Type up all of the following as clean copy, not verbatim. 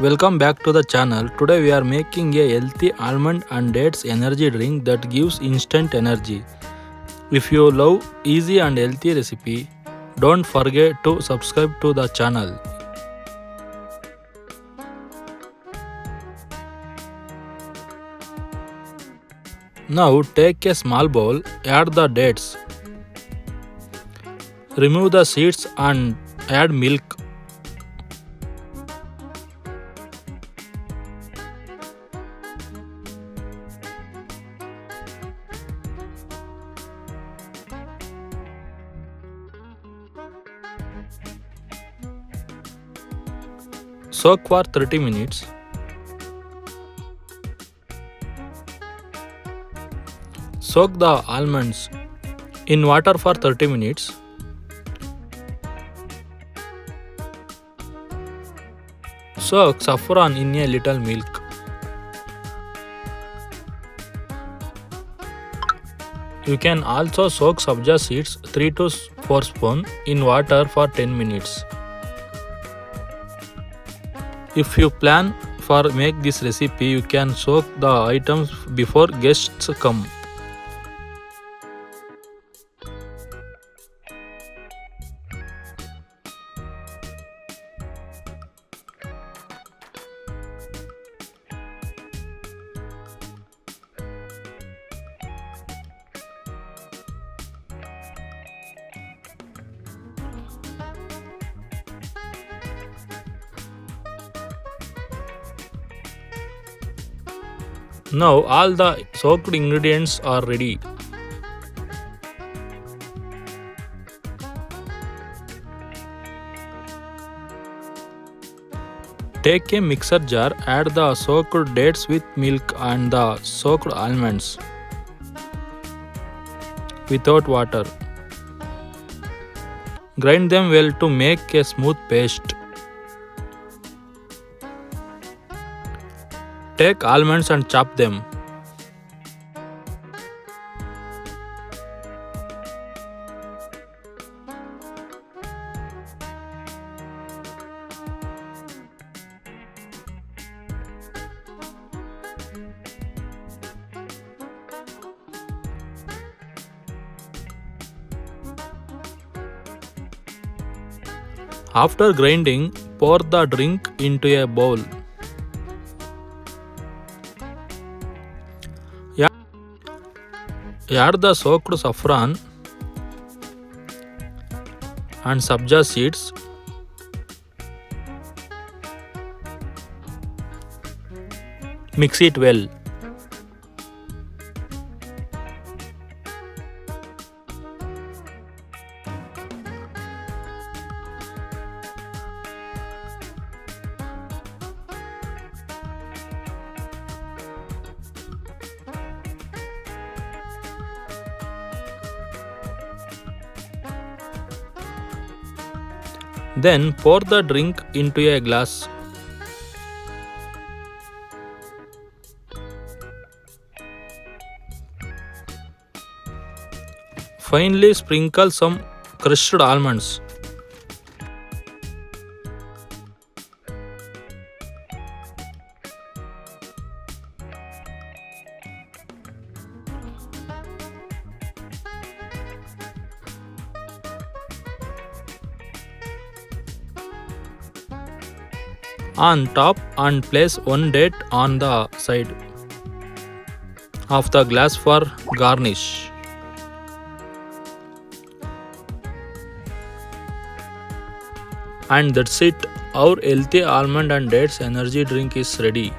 Welcome back to the channel. Today we are making a healthy almond and dates energy drink that gives instant energy. If you love easy and healthy recipe, don't forget to subscribe to the channel. Now take a small bowl, add the dates, remove the seeds and add milk. Soak for 30 minutes. Soak the almonds in water for 30 minutes. Soak saffron in a little milk. You can also soak sabja seeds 3 to 4 spoons in water for 10 minutes. If you plan for make this recipe, you can soak the items before guests come. Now all the soaked ingredients are ready. Take a mixer jar, add the soaked dates with milk and the soaked almonds without water. Grind them well to make a smooth paste. Take almonds and chop them. After grinding, pour the drink into a bowl. Add the soaked saffron and sabja seeds. Mix it well. Then pour the drink into a glass. Finally, sprinkle some crushed almonds. On top and place one date on the side of the glass for garnish. And that's it, our healthy almond and dates energy drink is ready.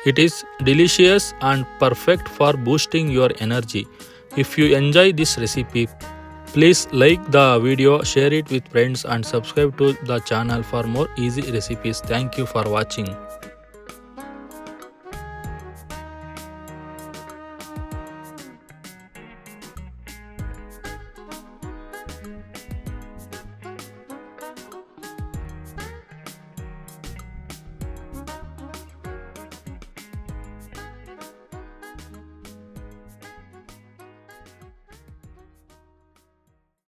It is delicious and perfect for boosting your energy. If you enjoy this recipe, please like the video, share it with friends and subscribe to the channel for more easy recipes. Thank you for watching.